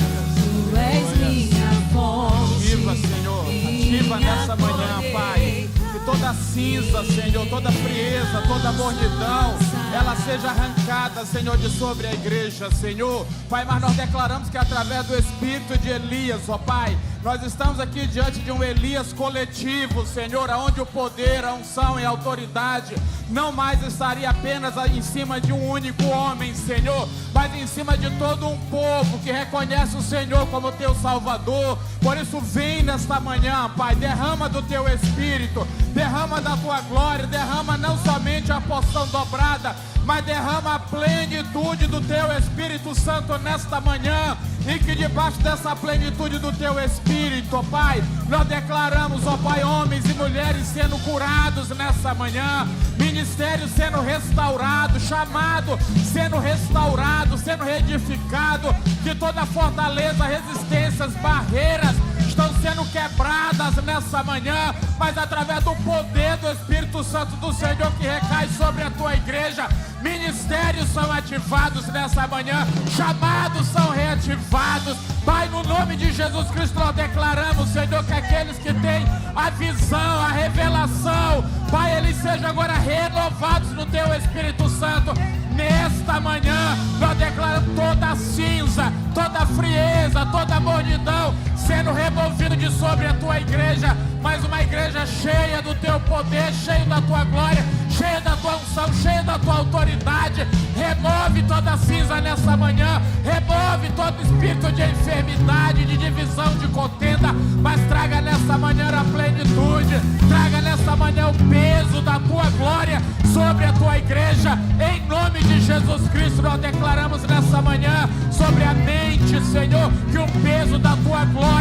Tu és minha fonte. Ativa, Senhor, ativa nessa manhã, Pai. Que toda cinza, Senhor, toda frieza, toda mornidão, ela seja arrancada, Senhor, de sobre a igreja, Senhor. Pai, mas nós declaramos que através do espírito de Elias, ó Pai, nós estamos aqui diante de um Elias coletivo, Senhor, onde o poder, a unção e a autoridade não mais estaria apenas em cima de um único homem, Senhor, mas em cima de todo um povo que reconhece o Senhor como teu Salvador. Por isso vem nesta manhã, Pai, derrama do teu Espírito, derrama da tua glória, derrama não somente a porção dobrada, mas derrama a plenitude do teu Espírito Santo nesta manhã. E que debaixo dessa plenitude do teu Espírito, ó Pai, nós declaramos, ó Pai, homens e mulheres sendo curados nessa manhã, ministério sendo restaurado, chamado sendo restaurado, sendo reedificado, que toda fortaleza, resistências, barreiras estão sendo quebradas nessa manhã, mas através do poder do Espírito Santo do Senhor que recai sobre a tua igreja, ministérios são ativados nessa manhã, chamados são reativados. Pai, no nome de Jesus Cristo nós declaramos, Senhor, que aqueles que têm a visão, a revelação, Pai, eles sejam agora renovados no teu Espírito Santo. Nesta manhã nós declaramos toda a cinza, toda a frieza, toda a mornidão sendo removido de sobre a tua igreja, mas uma igreja cheia do teu poder, cheia da tua glória, cheia da tua unção, cheia da tua autoridade. Remove toda a cinza nessa manhã, remove todo espírito de enfermidade, de divisão, de contenda, mas traga nessa manhã a plenitude, traga nessa manhã o peso da tua glória sobre a tua igreja. Em nome de Jesus Cristo nós declaramos nessa manhã sobre a mente, Senhor, que o peso da tua glória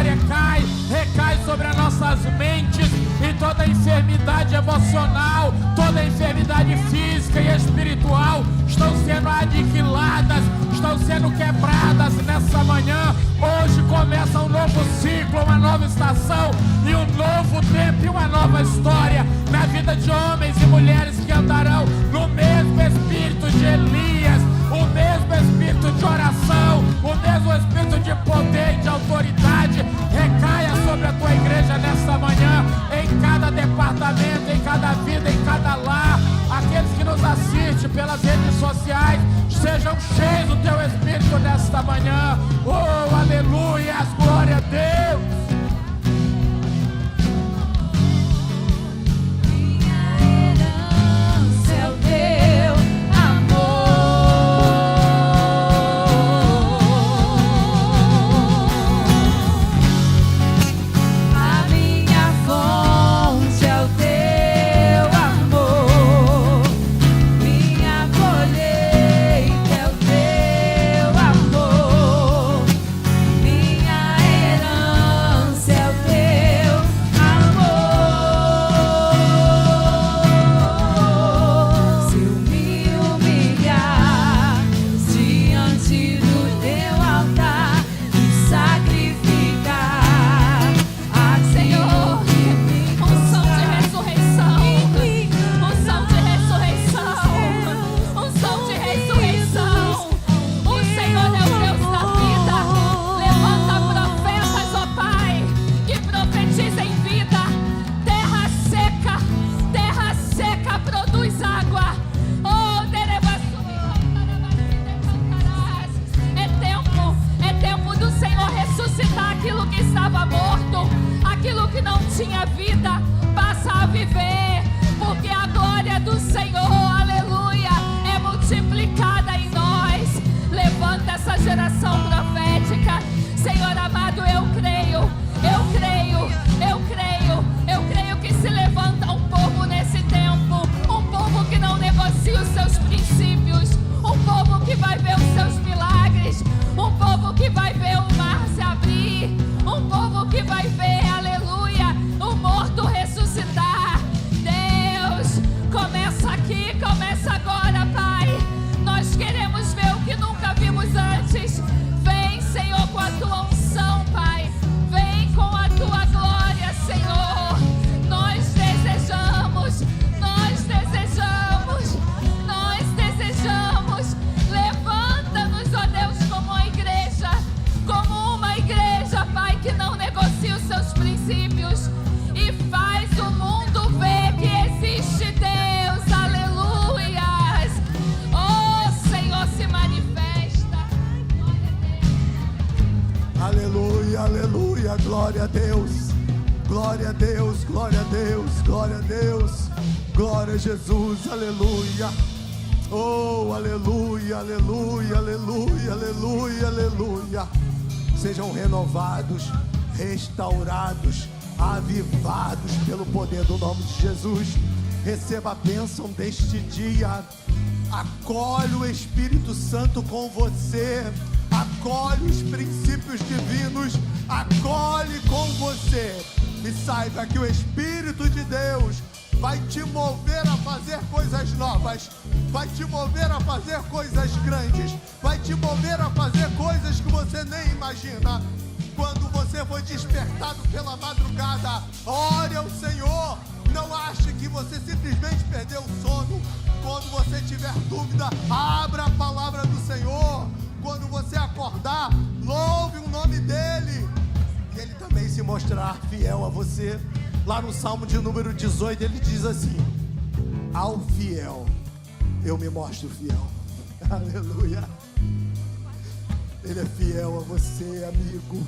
recai sobre as nossas mentes, e toda enfermidade emocional, toda enfermidade física e espiritual estão sendo aniquiladas, estão sendo quebradas nessa manhã. Hoje começa um novo ciclo, uma nova estação e um novo tempo e uma nova história na vida de homens e mulheres que andarão no mesmo espírito de Elias, o mesmo espírito de oração, o mesmo espírito de poder e de autoridade. Recaia sobre a tua igreja nessa manhã, em cada departamento, em cada vida, em cada lar. Aqueles que nos assistem pelas redes sociais, sejam cheios do teu Espírito nesta manhã. Oh, aleluia, glória a Deus. aquilo que não tinha vida passa a viver, porque a glória do Senhor, aleluia, é multiplicada em nós. Levanta essa geração profética, Senhor amado, eu creio que se levanta um povo nesse tempo, um povo que não negocia os seus princípios, um povo que vai ver os seus milagres, um povo que vai ver o mar se abrir, um povo que vai ver, aleluia, o morto ressuscitar. Deus, começa aqui, começa agora, Pai. Nós queremos ver o que nunca vimos antes. Vem, Senhor, com a tua unção, Pai. Vem com a tua glória, Senhor. Nós desejamos. Levanta-nos, ó Deus, como uma igreja, Pai, que não negocia os seus princípios e faz o mundo ver que existe Deus. Aleluias. Oh, Senhor, se manifesta. Aleluia, aleluia, glória a Deus, glória a Deus, glória a Deus, glória a Deus, glória a Jesus, aleluia. Oh, aleluia, aleluia, aleluia, aleluia, aleluia. Sejam renovados, restaurados, avivados pelo poder do nome de Jesus. Receba a bênção deste dia. Acolhe o Espírito Santo com você. Acolhe os princípios divinos. Acolhe com você. E saiba que o Espírito de Deus vai te mover a fazer coisas novas, vai te mover a fazer coisas grandes, vai te mover a fazer coisas que você nem imagina. Quando você foi despertado pela madrugada, ore ao Senhor. Não ache que você simplesmente perdeu o sono. Quando você tiver dúvida, abra a palavra do Senhor. Quando você acordar, louve o nome dEle, e Ele também se mostrará fiel a você. Lá no Salmo de número 18, ele diz assim: ao fiel eu me mostro fiel. Aleluia. Ele é fiel a você, amigo.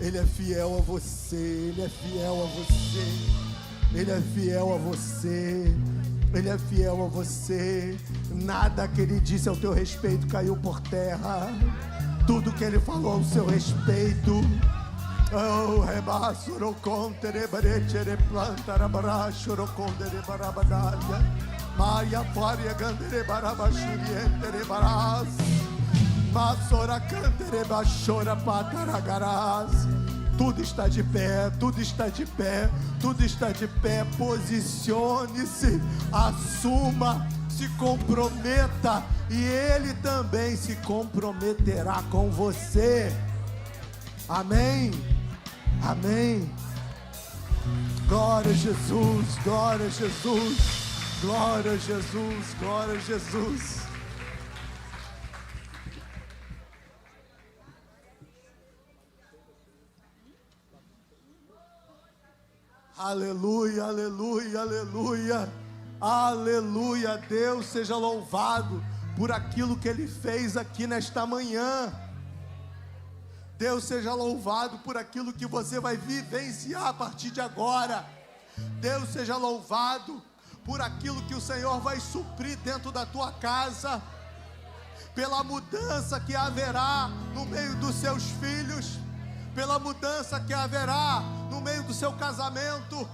Ele é fiel a você. Ele é fiel a você. Ele é fiel a você. Ele é fiel a você. Nada que ele disse ao teu respeito caiu por terra. Tudo que ele falou ao seu respeito. Oh, rebassoro contere barecere plantara barashoro condere barabadalia. Maia faria gandere barabashurientere baras. Massora cantere bachora pataragaras. Tudo está de pé, tudo está de pé, tudo está de pé. Posicione-se, assuma, se comprometa, e Ele também se comprometerá com você. Amém? Amém. Glória a Jesus, glória a Jesus, glória a Jesus, glória a Jesus. Aleluia, aleluia, aleluia, aleluia. Deus seja louvado por aquilo que Ele fez aqui nesta manhã. Deus seja louvado por aquilo que você vai vivenciar a partir de agora. Deus seja louvado por aquilo que o Senhor vai suprir dentro da tua casa, pela mudança que haverá no meio dos seus filhos, pela mudança que haverá no meio do seu casamento,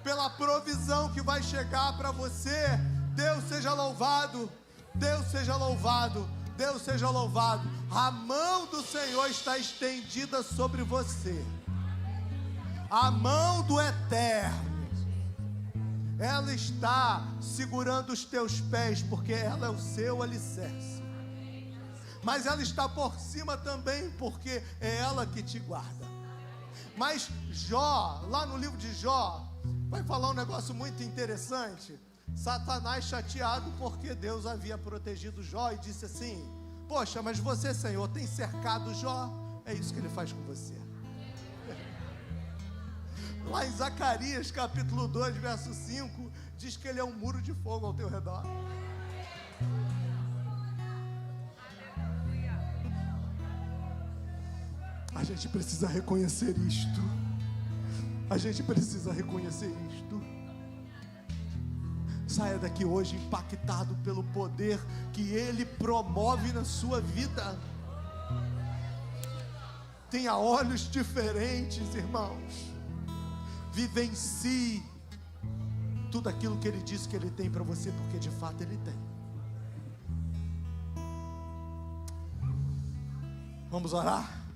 pela provisão que vai chegar para você. Deus seja louvado, Deus seja louvado, Deus seja louvado. A mão do Senhor está estendida sobre você, a mão do Eterno, ela está segurando os teus pés, porque ela é o seu alicerce. Mas ela está por cima também, porque é ela que te guarda. Mas Jó, lá no livro de Jó, vai falar um negócio muito interessante. Satanás chateado porque Deus havia protegido Jó, e disse assim: poxa, mas você, Senhor, tem cercado Jó. É isso que ele faz com você. Lá em Zacarias capítulo 2, verso 5, diz que ele é um muro de fogo ao teu redor. A gente precisa reconhecer isto. A gente precisa reconhecer isto. Saia daqui hoje impactado pelo poder que Ele promove na sua vida. Tenha olhos diferentes, irmãos. Vivencie tudo aquilo que Ele disse que Ele tem para você, porque de fato Ele tem. Vamos orar?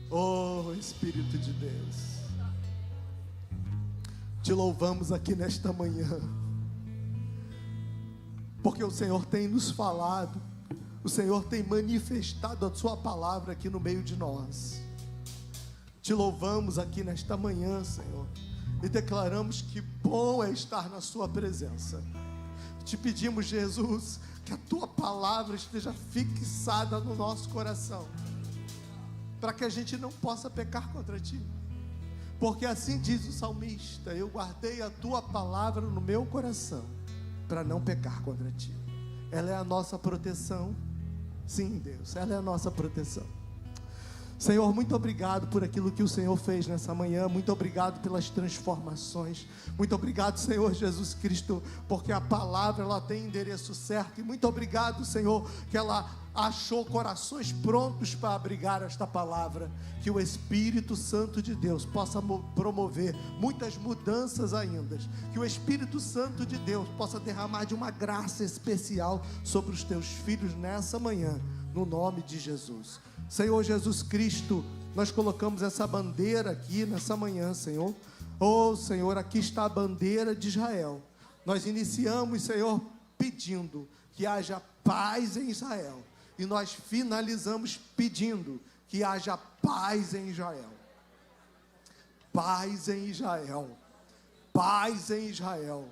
Oh, Espírito de Deus, te louvamos aqui nesta manhã, porque o Senhor tem nos falado, o Senhor tem manifestado a sua palavra aqui no meio de nós. Te louvamos aqui nesta manhã, Senhor, e declaramos que bom é estar na sua presença. Te pedimos, Jesus, que a tua palavra esteja fixada no nosso coração, para que a gente não possa pecar contra ti, porque assim diz o salmista: eu guardei a tua palavra no meu coração, para não pecar contra ti. Ela é a nossa proteção. Sim, Deus, ela é a nossa proteção. Senhor, muito obrigado por aquilo que o Senhor fez nessa manhã. Muito obrigado pelas transformações. Muito obrigado, Senhor Jesus Cristo, porque a palavra ela tem endereço certo. E muito obrigado, Senhor, que ela achou corações prontos para abrigar esta palavra. Que o Espírito Santo de Deus possa promover muitas mudanças ainda. Que o Espírito Santo de Deus possa derramar de uma graça especial sobre os teus filhos nessa manhã, no nome de Jesus. Senhor Jesus Cristo, nós colocamos essa bandeira aqui nessa manhã, Senhor. Oh, Senhor, aqui está a bandeira de Israel. Nós iniciamos, Senhor, pedindo que haja paz em Israel. E nós finalizamos pedindo que haja paz em Israel. Paz em Israel. Paz em Israel.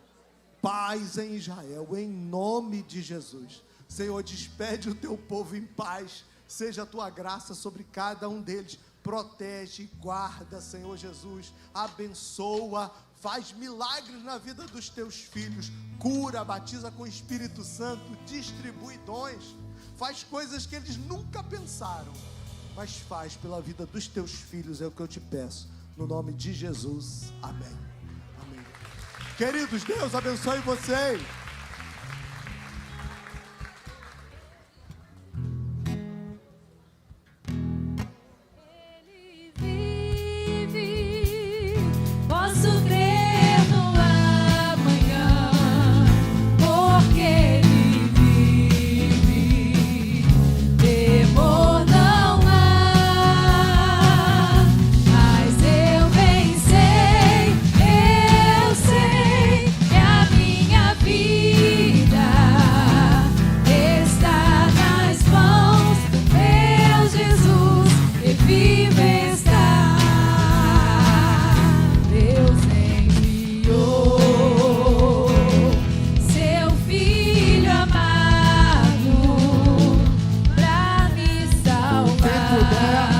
Paz em Israel, em nome de Jesus. Senhor, despede o teu povo em paz. Seja a tua graça sobre cada um deles. Protege, guarda, Senhor Jesus. Abençoa, faz milagres na vida dos teus filhos. Cura, batiza com o Espírito Santo. Distribui dons. Faz coisas que eles nunca pensaram. Mas faz pela vida dos teus filhos, é o que eu te peço. No nome de Jesus, amém. Amém. Queridos, Deus abençoe vocês.